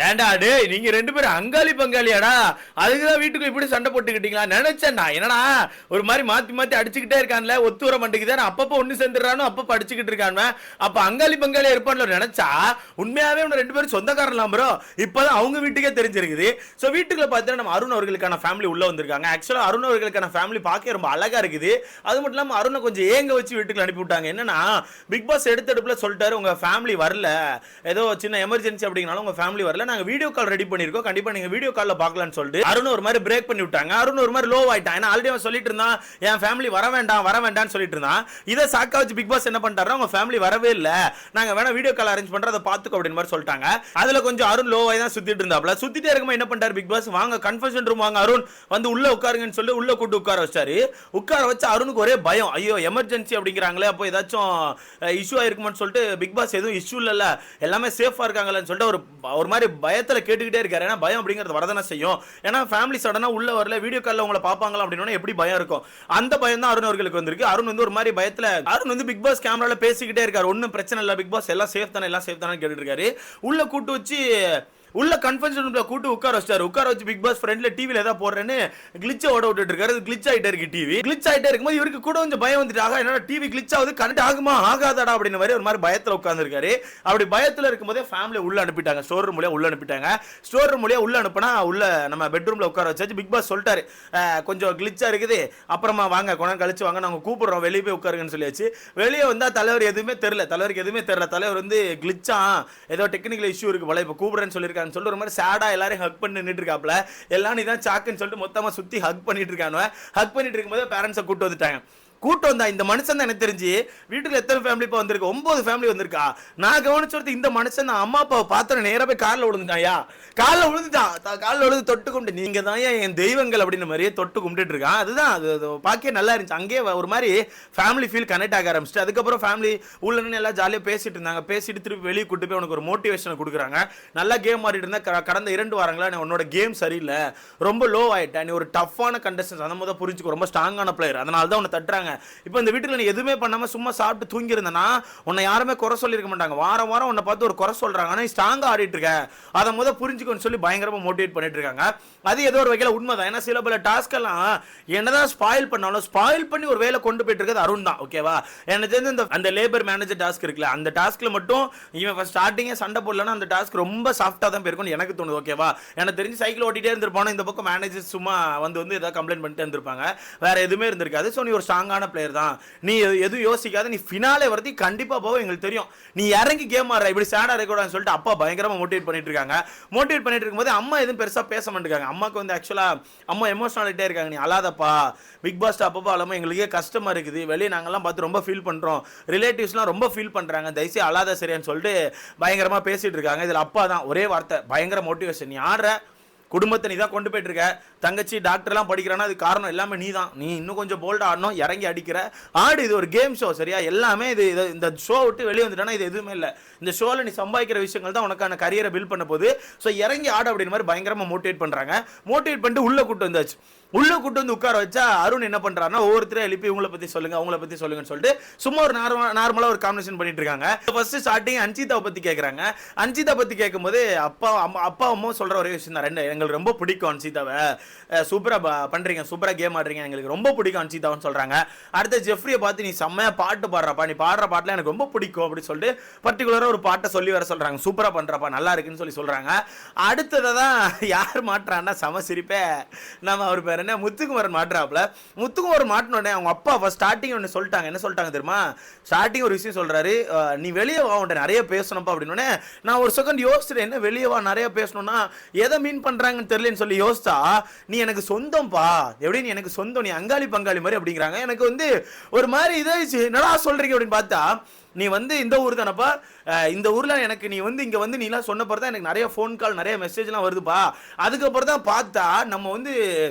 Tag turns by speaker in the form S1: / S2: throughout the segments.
S1: ஏன்டா டேய் நீங்க ரெண்டு பேரும் அங்காளி பங்காளியாடா? அதுக்குதான் வீட்டுக்குள்ள இப்படி சண்டை போட்டுக்கிட்டீங்களா? நினைச்சேன்டா என்னடா ஒரு மாதிரி மாத்தி மாத்தி அடிச்சுக்கிட்டே இருக்கான்ல, ஒத்து வர மாட்டேங்குது, அப்பப்ப ஒண்ணு சேர்ந்துடுறானோ அப்பப்ப அடிச்சுக்கிட்டு இருக்கான். அப்ப அங்காளி பங்காளியா இருப்பான்ல நினைச்சா உண்மையாவே உங்க ரெண்டு பேரும் சொந்தக்காரலாம் ப்ரோ. இப்பதான் அவங்க வீட்டுக்கே தெரிஞ்சிருக்குது. சோ வீட்டுக்குள்ள பார்த்தா நம்ம அருண் அவர்களுக்கான ஃபேமிலி உள்ள வந்திருக்காங்க. ஆக்சுவலா அருண் அவர்களுக்கான ஃபேமிலி பார்க்க ரொம்ப அழகா இருக்குது. அது மட்டும் இல்லாம அருணை கொஞ்சம் ஏங்க வச்சு வீட்டுக்கு அனுப்பி விட்டாங்க. என்னன்னா பிக் பாஸ் எடுத்தடுப்புல சொல்லிட்டாரு உங்க ஃபேமிலி வரல, ஏதோ சின்ன எமர்ஜென்சி அப்படிங்கனால உங்க ஃபேமிலி வரல, நாங்க வீடியோ கால் ரெடி பண்ணிருக்கோம், கண்டிப்பா நீங்க வீடியோ கால்ல பார்க்கலாம்னு சொல்லிட்டு அருண் ஒரு மாதிரி பிரேக் பண்ணி விட்டாங்க. அருண் ஒரு மாதிரி லோ ஆயிட்டான். ஏன்னா ஆல்ரெடி அவன் சொல்லிட்டு இருந்தான் என் ஃபேமிலி வர வேண்டாம்னு சொல்லிட்டு இருந்தான். இதை சாக்கா வச்சு பிக் பாஸ் என்ன பண்ணிட்டாரு, உங்க ஃபேமிலி வரவே இல்ல, நாங்க வேணா வீடியோ கால் அரேஞ்ச் பண்றோம், அதை பாத்துக்கோ அப்படின்னு மாதிரி சொல்லிட்டாங்க. அதுல கொஞ்சம் அருண் லோ ஆகி தான் சுத்திட்டு இருந்தாப்ல. சுத்திட்டே இருக்கும்போது என்ன பண்ணிட்டாரு பிக் பாஸ், வாங்க கன்ஃபெஷன் ரூம் வாங்க அருண் வந்து உள்ள உட்காருங்கன்னு சொல்லி உள்ள கூட்டு உட்கார வச்சாரு. உட்கார வச்சு அருணுக்கு ஒரே பயம், ஐயோ எமர்ஜென்சி அப்படிங்கிறாங்களே, அப்போ ஏதாச்சும் இஷ்யூ ஆயிருக்குமான்னு சொல்லிட்டு பிக் பாஸ் எதுவும் இஷ்யூ இல்ல எல்லாமே சேஃபா இருக்காங்கன்னு சொல்லிட்டு ஒரு மாதிரி பயத்துல கேட்டுக்கிட்டே இருக்காரு. ஏன்னா பயம் அப்படிங்கிறது வரதானே செய்யும். ஏன்னா ஃபேமிலி சடனா உள்ள வரல, வீடியோ கால்ல உங்களை பாப்பாங்களா அப்படின்னு எப்படி பயம் இருக்கும். அந்த பயம் தான் அருண் அவர்களுக்கு வந்திருக்கு. அருண் வந்து ஒரு மாதிரி பயத்துல அருண் வந்து பிக் பாஸ் கேமரால பேசிக்கிட்டே இருக்காரு. ஒன்னும் பிரச்சனை இல்ல பிக் பாஸ், எல்லாம் சேஃப் தானே கேட்டுட்டு இருக்காரு. உள்ள கூட்டு வச்சு உள்ள கன்ஃபென்ஷன் ரூம்ல கூட்டு உட்கார வச்சாரு. உட்கார வச்சு பிக் பாஸ் ஃப்ரெண்ட்ல டிவில ஏதாவது போடுறேன்னு கிளிட்ச் ஓட விட்டுட்டு இருக்காரு. கிளிட்ச் ஆயிட்டே இருக்கு டிவி. கிளிட்ச் ஆயிட்டே இருக்கும்போது இவருக்கு கூட கொஞ்சம் பயம் வந்துட்டு, ஆகா என்னடா டிவி கிளிட்ச் ஆகுது, கனெக்ட் ஆகுமா ஆகாதடா அப்படின்னு ஒரு மாதிரி பயத்துல உட்கார்ந்துருக்காரு. அப்படி பயத்துல இருக்கும்போதே ஃபேமிலி உள்ள அனுப்பிட்டாங்க. ஸ்டோர் ரூம் மூலியா உள்ள அனுப்பிட்டாங்க. ஸ்டோர் ரூம் மூலியா உள்ள அனுப்புனா உள்ள நம்ம பெட்ரூம்ல உட்கார வச்சாச்சு. பிக் பாஸ் சொல்லிட்டாரு கொஞ்சம் கிளிட்சா இருக்குது, அப்புறமா வாங்க கொஞ்ச நேரம் கழிச்சு வாங்க, நாங்க கூப்பிடுறோம், வெளியே போய் உட்காருங்கன்னு சொல்லியாச்சு. வெளியே வந்தா தலைவர் எதுவுமே தெரியல, தலைவருக்கு எதுவுமே தெரியல. தலைவர் வந்து கிளிட்சா ஏதோ டெக்னிக்கல் இஷ்யூ இருக்கு போல, இப்ப கூப்பிடுறேன்னு சொல்லியிருக்கான்னு சொல்லிட்டு ஒரு மாதிரி எல்லாரும் ஹக் பண்ணி நின்னுட்டு இருக்காப்ல. எல்லாம் நீ தான் சாக்குன்னு சொல்லிட்டு மொத்தமா சுத்தி ஹக் பண்ணிட்டு இருக்கானு. ஹக் பண்ணிட்டு இருக்கும்போது பேரண்ட்ஸை கூட்டு வந்துட்டாங்க. கூட்டு வந்தா இந்த மனுஷன் தான் எனக்கு தெரிஞ்சு வீட்டுல எத்தனை ஃபேமிலி இப்போ வந்திருக்கு, 9 ஃபேமிலி வந்திருக்கா. நான் கவனிச்சு இந்த மனுஷன் தான் அம்மா அப்பாவை பார்த்து நேரா போய் காலில் விழுந்துட்டாயா, காலில் விழுந்துட்டான், காலில் விழுந்து தொட்டு கும்பிட்டு நீங்க தான் என் தெய்வங்கள் அப்படின்னு மாதிரியே தொட்டு கும்பிட்டு இருக்கான். அதுதான் அது பார்க்க நல்லா இருந்துச்சு. அங்கேயே ஒரு மாதிரி ஃபேமிலி ஃபீல் கனெக்ட் ஆக ஆரம்பிச்சிட்டு அதுக்கப்புறம் ஃபேமிலி உள்ள நின்று எல்லாம் ஜாலியாக பேசிட்டு இருந்தாங்க. பேசிட்டு திருப்பி வெளியே கூட்டு போய் உனக்கு ஒரு மோட்டிவேஷன் கொடுக்குறாங்க. நல்லா கேம் ஆடிட்டு இருந்தா கடந்த 2 வாரங்களா நீ உன்னோட கேம் சரியில்லை, ரொம்ப லோ ஆயிட்ட, நீ ஒரு டஃப்பான கண்டஸ்டன்ஸ், அந்த மாதிரி புரிஞ்சுக்கோ, ரொம்ப ஸ்ட்ராங்கான பிளேயர், அதனால தான் உன்னை தட்டுறாங்க. இப்போ இந்த வீட்டுல நீ எதுவுமே பண்ணாம சும்மா சாப்பிட்டு தூங்கி இருந்தனா உன்னை யாருமே குறை சொல்லியிருக்க மாட்டாங்க. வாரம் வாரம் உன்னை பார்த்து ஒரு குறை சொல்றாங்க, ஆனா ஸ்ட்ராங்கா ஆடிட்டு இருக்க, அதை முத புரிஞ்சுக்கோன்னு சொல்லி பயங்கரமா மோட்டிவேட் பண்ணிட்டு இருக்காங்க. அது ஏதோ ஒரு வகையில உண்மைதான். ஏன்னா சில பல டாஸ்க் எல்லாம் என்னதான் ஸ்பாயில் பண்ணாலும் ஸ்பாயில் பண்ணி ஒரு வேலை கொண்டு போயிட்டு இருக்கிறது அருண் தான். ஓகேவா, எனக்கு தெரிஞ்சு அந்த லேபர் மேனேஜர் டாஸ்க் இருக்குல்ல, அந்த டாஸ்க்ல மட்டும் இவன் ஸ்டார்டிங்கே சண்டை போடலன்னா அந்த டாஸ்க் ரொம்ப சாஃப்டா தான் போயிருக்கும்னு எனக்கு தோணுது. ஓகேவா, எனக்கு தெரிஞ்சு சைக்கிள் ஓட்டிட்டே இருந்திருப்பானோ, இந்த பக்கம் மேனேஜர் சும்மா வந்து ஏதாவது கம்ப்ளைண்ட் பண்ணிட்டு இருந்திருப்பாங்க, வேற எதுவுமே இருந்திருக்காது. ஸோ நீ ஒரு ஸ்ட்ராங்கான பிளேயர் தான், நீ எதுவும் யோசிக்காத, நீ ஃபினாலே வரதி கண்டிப்பா போக எங்களுக்கு தெரியும், நீ இறங்கி கேம் ஆடுற, இப்படி சேடா இருக்கக்கூடாதுன்னு சொல்லிட்டு அப்பா பயங்கரமா மோட்டிவேட் பண்ணிட்டு இருக்காங்க. மோட்டிவேட் பண்ணிட்டு இருக்கும்போது அம்மா எதுவும் பெருசா பேச மாட்டேங்காங்க. அம்மாக்கு வந்து ஆக்சுவலா அம்மா எமோஷனல் இருக்காங்க. நீ அழாதப்பா, பிக் பாஸ் அப்பப்போ அல்லாம எங்களுக்கே கஷ்டமா இருக்குது, வெளியே நாங்கெல்லாம் பார்த்து ரொம்ப ஃபீல் பண்றோம், ரிலேட்டிவ்ஸ்லாம் ரொம்ப ஃபீல் பண்றாங்க, தயவுசெய்து அழாத சரியான்னு சொல்லிட்டு பயங்கரமா பேசிட்டு இருக்காங்க. இதுல அப்பா தான் ஒரே வார்த்தை பயங்கர மோட்டிவேஷன், நீ ஆடுற குடும்பத்தை நீ தான் கொண்டு போயிட்டு இருக்க, தங்கச்சி டாக்டர்லாம் படிக்கிறானா அது காரணம் எல்லாமே நீ தான், நீ இன்னும் கொஞ்சம் போல்டா ஆடணும், இறங்கி அடிக்கிற ஆடு, இது ஒரு கேம் ஷோ சரியா, எல்லாமே இது இந்த ஷோ விட்டு வெளியே வந்துட்டானா இது எதுவுமே இல்லை, இந்த ஷோவில் நீ சம்பாதிக்கிற விஷயங்கள் தான் உனக்கான கரியரை பில்ட் பண்ண போகுது, ஸோ இறங்கி ஆடு அப்படின்னு மாதிரி பயங்கரமாக மோட்டிவேட் பண்ணுறாங்க. மோட்டிவேட் பண்ணிட்டு உள்ள கூட்டு வந்தாச்சு. உள்ள கூட்டு வந்து உட்கார வச்சா அருண் என்ன பண்றாருன்னா ஒவ்வொருத்தரையும் எழுப்பி உங்களை பத்தி சொல்லுங்க அவங்கள பத்தி சொல்லுங்கன்னு சொல்லிட்டு சும்மா ஒரு நார்மலா ஒரு கான்வர்சேஷன் பண்ணிட்டு இருக்காங்க. ஃபர்ஸ்ட் ஸ்டார்டிங் அன்சிதாவை பத்தி கேட்கறாங்க. அன்சிதா பத்தி கேட்கும்போது அப்பா அம்மா சொல்ற ஒரே விஷயம் தான், எங்களுக்கு ரொம்ப பிடிக்கும் அன்சிதாவை, சூப்பரா பண்றீங்க, சூப்பரா கேம் ஆடுறீங்க, எங்களுக்கு ரொம்ப பிடிக்கும் அன்சிதான்னு சொல்றாங்க. அடுத்த ஜெஃப்ரியை பார்த்து நீ செம்மையா பாட்டு பாடுறப்பா, நீ பாடுற பாட்டுல எனக்கு ரொம்ப பிடிக்கும் அப்படின்னு சொல்லிட்டு பர்டிகுலரா ஒரு பாட்டை சொல்லி வர சொல்றாங்க. சூப்பரா பண்றப்பா, நல்லா இருக்குன்னு சொல்லி சொல்றாங்க. அடுத்ததான் யார் மாட்டுறான்னா சம சிரிப்பே நம்ம அவர் பேர் என்ன முத்துக்குமரன் மாட்டுறாப்ல. முத்துக்குமரன் மாட்டினோடனே அவங்க அப்பா ஸ்டார்டிங் ஒன்று சொல்லிட்டாங்க. என்ன சொல்லிட்டாங்க தெரியுமா, ஸ்டார்டிங் ஒரு விஷயம் சொல்றாரு, நீ வெளியே வா, உன்ட்ட நிறைய பேசணும்ப்பா அப்படின்னு. நான் ஒரு செகண்ட் யோசிச்சுட்டு என்ன வெளியே வா நிறைய பேசணும்னா எதை மீன் பண்றாங்கன்னு தெரியலன்னு சொல்லி யோசிச்சா, நீ எனக்கு சொந்தம்ப்பா, எப்படி நீ எனக்கு சொந்தம், நீ அங்காளி பங்காளி மாதிரி அப்படிங்கிறாங்க. எனக்கு வந்து ஒரு மாதிரி இதாயிடுச்சு, என்னடா சொல்றீங்க அப்படின்னு பார்த்தா, நீ வந்து இந்த ஊர் தானப்பா, இந்த ஊர்ல எனக்கு நீ வந்து இங்க வந்து நீலாம் சொன்ன பிறகு தான் எனக்கு நிறைய ஃபோன் கால் நிறைய மெசேஜ்லாம் வருதுப்பா, அதுக்கப்புறம் தான் பார்த்தா நம்ம வந்து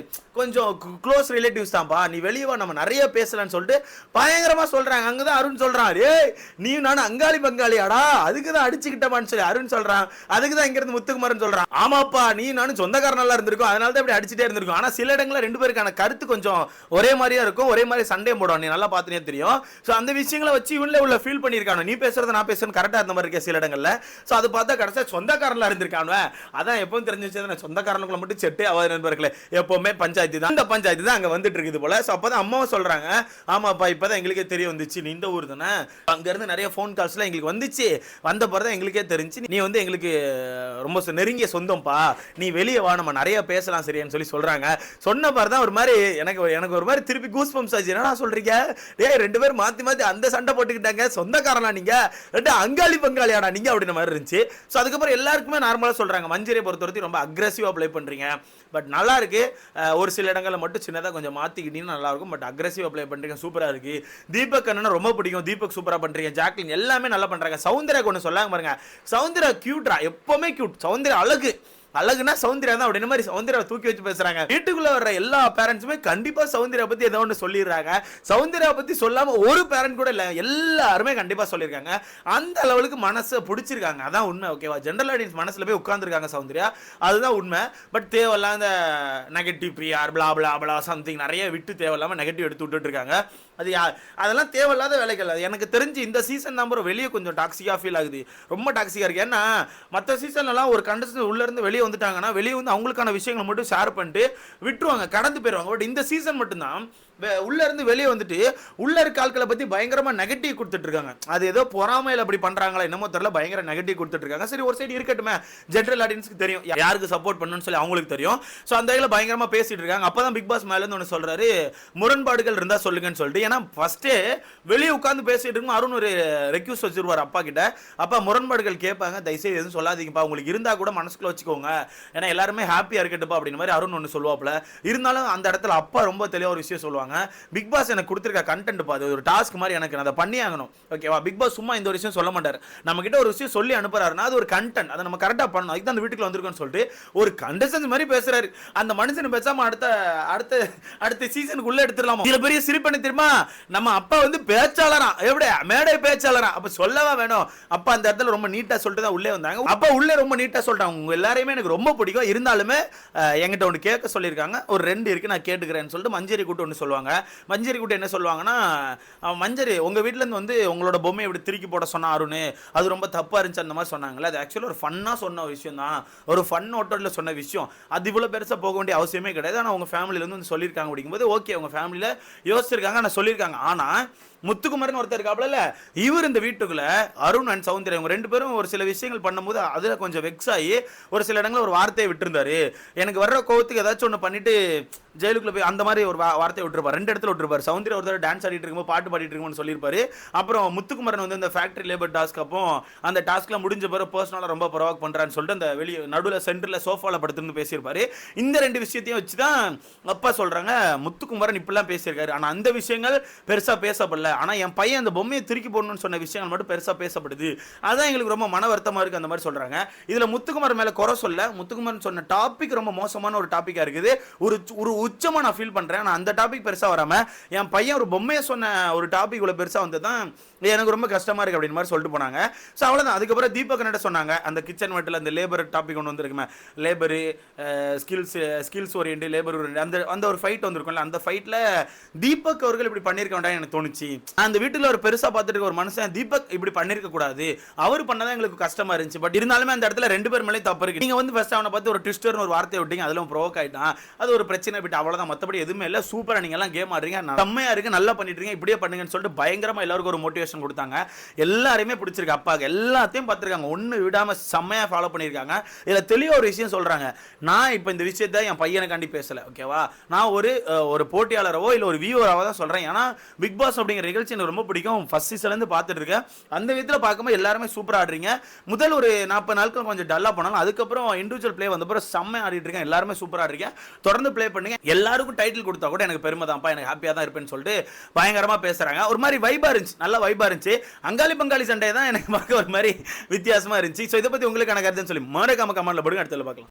S1: கொஞ்சம் க்ளோஸ் ரிலேட்டிவ்ஸ் தான்ப்பா, நீ வெளியே வா நம்ம நிறைய பேசலாம்னு சொல்லிட்டு பயங்கரமா சொல்றாங்க. அங்கதான் அருண் சொல்றான், ஏய் நீ நானும் அங்காளி பங்காளியாடா, அதுக்கு தான் அடிச்சுக்கிட்டமான்னு சொல்லி அருண் சொல்றான். அதுக்கு தான் இங்க இருந்து முத்துக்குமாரன் சொல்றான், ஆமாப்பா நீ நானும் சொந்தக்காரனால இருந்திருக்கும், அதனால தான் இப்படி அடிச்சுட்டே இருந்திருக்கும். ஆனா சில இடங்கள்ல ரெண்டு பேருக்கான கருத்து கொஞ்சம் ஒரே மாதிரியா இருக்கும், ஒரே மாதிரி சண்டையும் போடுவான், நீ நல்லா பாத்துனே தெரியும். சோ அந்த விஷயங்களை வச்சு இவன்ல உள்ள ஃபீல் பண்ணிருக்கானு, நீ பேசுறது நான் பேசுறது கரெக்டா இருந்த மாதிரி இருக்க சில இடங்கள்ல. சோ அது பார்த்தா கடைசியா சொந்தக்காரனா இருந்திருக்கானு. அதான் எப்பவும் தெரிஞ்சு வச்சது, சொந்தக்காரனுக்குள்ள மட்டும் செட்டே ஆகாது நண்பர்களே, எப்பவுமே பஞ்சாயத்து தான். இந்த பஞ்சாயத்து தான் அங்க வந்துட்டு இருக்குது போல. சோ அப்பதான் அம்மாவும் சொல்றாங்க, ஆமாப்பா இப்பதான் எங்களுக்கே தெரிய வந்துச்சு நீ இந்த ஊர் தானே, அங்க இருந்து நிறைய போன் கால்ஸ்லாம் எங்களுக்கு வந்துச்சு, வந்த பிறகு எங்களுக்கே தெரிஞ்சு நீ வந்து எங்களுக்கு ரொம்ப நெருங்கிய சொந்தம்ப்பா, நீ வெளியே வா நம்ம நிறைய பேசலாம் சரியான்னு சொல்லி சொல்றாங்க. சொன்ன பாரு தான் ஒரு மாதிரி எனக்கு ஒரு மாதிரி திருப்பி கூஸ் பம்ப்ஸ் ஆச்சு. என்னடா சொல்றீங்க, டேய் ரெண்டு பேரும் மாத்தி மாத்தி அந்த சண்டை போட்டுக்கிட்டாங்க, சொந்தக்காரனா நீங்க, ரெண்டு அங்காளி பங்காளியாடா நீங்க அப்படின்ற மாதிரி இருந்துச்சு. ஸோ அதுக்கப்புறம் எல்லாருக்குமே நார்மலா சொல்றாங்க, மஞ்சரியை பொறுத்தவரைக்கும் ரொம்ப அக்ரெசிவா ப்ளே பண்றீங்க, பட் நல்லா இருக்கு, ஒரு சில இடங்களில் மட்டும் சின்னதாக கொஞ்சம் மாற்றிக்கிட்டீங்கன்னா நல்லா இருக்கும், பட் அக்ரெசிவாக ப்ளே பண்ணுறீங்க, சூப்பராக இருக்கு. தீபக் அண்ணனை ரொம்ப பிடிக்கும், தீபக் சூப்பராக பண்ணுறீங்க, ஜாக்லின் எல்லாமே நல்லா பண்ணுறாங்க. சௌந்தர்யா ஒன்று சொல்லாங்க பாருங்க, சௌந்தர்யா கியூட்ரா, எப்பவுமே கியூட், சௌந்தர்யா அழகு, அழகுனா சௌந்தர்யா தான் அப்படின்ற மாதிரி சௌந்தர்யா தூக்கி வச்சு பேசுறாங்க. வீட்டுக்குள்ள வர்ற எல்லா பேரண்ட்ஸுமே கண்டிப்பா சௌந்தர்யா பத்தி ஏதோ ஒன்று சொல்லிடுறாங்க. சௌந்தர்யா பத்தி சொல்லாம ஒரு பேரண்ட் கூட இல்ல, எல்லாருமே கண்டிப்பா சொல்லியிருக்காங்க. அந்த அளவுக்கு மனசை பிடிச்சிருக்காங்க, அதான் உண்மை. ஓகேவா, ஜெனரல் ஆடியன்ஸ் மனசுல போய் உட்கார்ந்துருக்காங்க சௌந்தர்யா, அதுதான் உண்மை. பட் தேவையில்லாத நெகட்டிவ் பிஆர் பிளா பிளா பிளா சம்திங் நிறைய விட்டு தேவையில்லாம நெகட்டிவ் எடுத்து விட்டுட்டு இருக்காங்க. அது அதெல்லாம் தேவையில்லாத வேலைகள். எனக்கு தெரிஞ்சு இந்த சீசன் நம்பர் வெளியே கொஞ்சம் டாக்ஸிக்கா ஃபீல் ஆகுது, ரொம்ப டாக்ஸிக்கா இருக்கு. ஏன்னா மற்ற சீசன்லாம் ஒரு கண்டஸ்டன்ட் உள்ள இருந்து வெளியே வந்துட்டாங்கன்னா வெளியே வந்து அவங்களுக்கான விஷயங்களை மட்டும் ஷேர் பண்ணிட்டு விட்டுருவாங்க, கடந்து போயிடுவாங்க. பட் இந்த சீசன் மட்டும்தான் உள்ள இருந்து வெளியே வந்துட்டு உள்ள இருக்க ஆட்களை பத்தி பயங்கரமா நெகட்டிவ் கொடுத்துட்டு இருக்காங்க. அது ஏதோ பொறாமையில அப்படி பண்றாங்களா என்னமோ தெரியல, பயங்கர நெகட்டிவ் கொடுத்துட்டு இருக்காங்க. சரி ஒரு சைடு இருக்கட்டுமே, ஜெனரல் ஆடியன்ஸ்க்கு தெரியும் யாருக்கு சப்போர்ட் பண்ணணும்னு சொல்லி அவங்களுக்கு தெரியும். ஸோ அந்த இதில் பயங்கரமா பேசிட்டு இருக்காங்க. அப்பதான் பிக் பாஸ் மேல இருந்து ஒன்று சொல்றாரு, முரண்பாடுகள் இருந்தா சொல்லுங்கன்னு சொல்லிட்டு. ஏன்னா ஃபர்ஸ்டே வெளியே உட்காந்து பேசிட்டு இருக்கும், அருண் ஒரு ரெக்யூஸ் வச்சிருவார் அப்பா கிட்ட, அப்பா முரண்பாடுகள் கேட்பாங்க, தயவுசெய்து எதுவும் சொல்லாதீங்கப்பா, உங்களுக்கு இருந்தா கூட மனசுக்குள்ள வச்சுக்கோங்க, ஏன்னா எல்லாருமே ஹாப்பியா இருக்கட்டுப்பா அப்படின்னு மாதிரி அருண் ஒன்று சொல்லுவாப்ல. இருந்தாலும் அந்த இடத்துல அப்பா ரொம்ப தெளிவாக ஒரு விஷயம் சொல்லுவாங்க, பிக் பாஸ் எனக்கு கொடுத்திருக்க கண்டென்ட் பாது ஒரு டாஸ்க் மாதிரி, எனக்கு அதை பண்ணி ஆகணும். ஓகேவா, பிக் பாஸ் சும்மா இந்த ஒரு விஷயம் சொல்ல மாட்டார், நம்ம கிட்ட ஒரு விஷயம் சொல்லி அனுப்புறாருன்னா அது ஒரு கண்டென்ட், அதை நம்ம கரெக்டா பண்ணணும், அதுக்கு அந்த வீட்டுக்கு வந்திருக்கோம்னு சொல்லிட்டு ஒரு கண்டஸ்டன்ட் மாதிரி பேசுறாரு. அந்த மனுஷன் பேசாம அடுத்த சீசனுக்கு உள்ள எடுத்துடலாமா? இதுல பெரிய சிரிப்பண்ணி தெரியுமா, நம்ம அப்பா வந்து பேச்சாளரா, எப்படி மேடை பேச்சாளரா, அப்ப சொல்லவா வேணும். அப்பா அந்த இடத்துல ரொம்ப நீட்டா சொல்லிட்டு தான் உள்ளே வந்தாங்க. அப்பா உள்ளே ரொம்ப நீட்டா சொல்லிட்டாங்க, உங்க எல்லாரையுமே எனக்கு ரொம்ப பிடிக்கும், இருந்தாலுமே என்கிட்ட ஒன்று கேட்க சொல்லியிருக்காங்க, ஒரு 2 இருக்கு நான் கேட்டுக்கிறேன்னு சொல்லிட்டு மஞ்சரி கூட்டு ஒன்று சொல்லுவாங்க. மஞ்சரி கூட்டு என்ன சொல்லுவாங்கன்னா, மஞ்சரி உங்க வீட்டுல இருந்து வந்து உங்களோட பொம்மையை எப்படி திருக்கி போட சொன்னா அருண், அது ரொம்ப தப்பா இருந்துச்சு அந்த மாதிரி சொன்னாங்கல்ல, அது ஆக்சுவலா ஒரு ஃபன்னா சொன்ன விஷயம் தான், ஒரு ஃபன் ஓட்டோல சொன்ன விஷயம், அது இவ்வளவு பெருசா போக வேண்டிய அவசியமே கிடையாது. ஆனா உங்க ஃபேமிலில இருந்து சொல்லியிருக்காங்க அப்படிங்கும்போது ஓகே, உங்க ஃபேமிலியில யோசிச்சிருக்காங்க, ஆனா சொல்லியிருக்காங்க. ஆனா முத்துக்குமரன் ஒருத்தர் இருக்காப்ல, இவர் இந்த வீட்டுக்குள்ள அருண் அண்ட் சௌந்தர்யா இவங்க 2 பேரும் ஒரு சில விஷயங்கள் பண்ணும்போது அதுல கொஞ்சம் வெக்ஸ் ஆகி ஒரு சில இடங்களில் ஒரு வார்த்தையை விட்டுருந்தாரு. எனக்கு வர்ற கோவத்துக்கு ஏதாச்சும் ஒன்று பண்ணிட்டு ஜெயிலுக்குள்ள போய் அந்த மாதிரி ஒரு வார்த்தையை விட்டுருப்பார், 2 இடத்துல விட்டுருப்பார். சௌந்தர்யா ஒருத்தர் டான்ஸ் ஆடிட்டு இருக்கும்போது பாட்டு பாடிட்டு இருக்கும்போது சொல்லியிருப்பாரு. அப்புறம் முத்துக்குமரன் வந்து இந்த ஃபேக்டரி லேபர் டாஸ்க், அப்போ அந்த டாஸ்க்ல முடிஞ்ச பிறகு பர்சனலாக ரொம்ப ப்ரொவாக் பண்றான்னு சொல்லிட்டு அந்த வெளியே நடுவில் சென்டர்ல சோஃபால படுத்துன்னு பேசியிருப்பாரு. இந்த 2 விஷயத்தையும் வச்சுதான் அப்பா சொல்றாங்க, முத்துக்குமரன் இப்படிலாம் பேசியிருக்காரு, ஆனா அந்த விஷயங்கள் பெருசா பேசப்படல, ஆனா என் பையன் அந்த பொம்மையை திருக்கி போடணும்னு சொன்ன விஷயங்கள் மட்டும் பெருசா பேசப்படுது, அதான் எங்களுக்கு ரொம்ப மன வருத்தமா இருக்கு அந்த மாதிரி சொல்றாங்க. இதுல முத்துக்குமரன் மேல குறை சொல்ல, முத்துக்குமரன் சொன்ன டாபிக் ரொம்ப மோசமான ஒரு டாபிக்கா இருக்குது, ஒரு உச்சமா நான் ஃபீல் பண்றேன். ஆனா அந்த டாபிக் பெருசா வராம என் பையன் ஒரு பொம்மையை சொன்ன ஒரு டாபிக் இவ்வளவு பெருசா வந்ததான் எனக்கு ரொம்ப கஷ்டமா இருக்கு அப்படின்னு மாதிரி சொல்லிட்டு போனாங்க. ஸோ அவ்வளோதான். அதுக்கப்புறம் தீபக் என்ன சொன்னாங்க, அந்த கிச்சன் வெட்டில் அந்த லேபர் டாபிக் ஒன்று வந்துருக்குமே, லேபரு ஸ்கில்ஸ் ஓரியன்ட் லேபர் அந்த ஒரு ஃபைட் வந்திருக்கும்ல, அந்த ஃபைட்டில் தீபக் அவர்கள் இப்படி பண்ணியிருக்க வேண்டாம் எனக்கு தோணுச்சு. அந்த வீட்டில் ஒரு பெருசாக பார்த்துட்டு ஒரு மனுஷன் தீபக் இப்படி பண்ணியிருக்க கூடாது, அவர் பண்ணதான் எங்களுக்கு கஷ்டமா இருந்துச்சு. பட் இருந்தாலுமே அந்த இடத்துல 2 பேர் மேலே தப்பு இருக்கு. நீங்கள் வந்து ஃபர்ஸ்ட் அவனை பார்த்து ஒரு ட்விஸ்டர்னு ஒரு வார்த்தையை விட்டீங்க, அதில் ப்ரோக் ஆகிட்டான், அது ஒரு பிரச்சனை போயிட்டு அவ்வளோதான், மற்றபடி எதுவுமே இல்லை. சூப்பராக நீங்கள் எல்லாம் கேம் ஆடுறீங்க, செம்மையாக இருக்கு, நல்லா பண்ணிட்டு இருக்கீங்க, இப்படியே பண்ணுங்கன்னு சொல்லிட்டு பயங்கரமாக எல்லாருக்கும் ஒரு மோட்டிவேஷன் கொடுத்தாங்க. எல்லாருமே பிடிச்சிருக்கு, அப்பாக்கு எல்லாத்தையும் பார்த்துருக்காங்க, ஒன்று விடாம செம்மையா ஃபாலோ பண்ணியிருக்காங்க. இதில் தெளிவாக ஒரு விஷயம் சொல்றாங்க, நான் இப்போ இந்த விஷயத்தை என் பையனுக்காண்டி பேசல, ஓகேவா, நான் ஒரு போட்டியாளரவோ இல்லை ஒரு வியூவராவோ தான் சொல்றேன். ஏன்னா பிக் பாஸ் அப்படிங்கிற நிகழ்ச்சி எனக்கு ரொம்ப பிடிக்கும், ஃபர்ஸ்ட் சீசன்லேருந்து பார்த்துட்டு இருக்கேன். அந்த விதத்தில் பார்க்கும்போது எல்லாருமே சூப்பராக ஆடுறீங்க. முதல் ஒரு 40 நாட்கள் கொஞ்சம் டல்லாக போனாலும் அதுக்கப்புறம் இண்டிவிஜுவல் பிளே வந்தப்பறம் செம்மையாக ஆடிட்டு இருக்கேன், எல்லாருமே சூப்பராக ஆடுறீங்க, தொடர்ந்து பிளே பண்ணுங்க. எல்லாருக்கும் டைட்டில் கொடுத்தா கூட எனக்கு பெருமை தான்ப்பா, எனக்கு ஹாப்பியாக தான் இருப்பேன்னு சொல்லிட்டு பயங்கரமாக பேசுறாங்க. ஒரு மாதிரி வைபா இருந்துச்சு, நல்ல வைபா இருந்துச்சு. அங்காளி பங்காளி சண்டை தான் எனக்கு பார்க்க ஒரு மாதிரி வித்தியாசமா இருந்துச்சு. ஸோ இதை பத்தி உங்களுக்கு கணக்கு சொல்லி மறக்காம கமெண்ட்ல போடுங்க, அடுத்தது பார்க்கலாம்.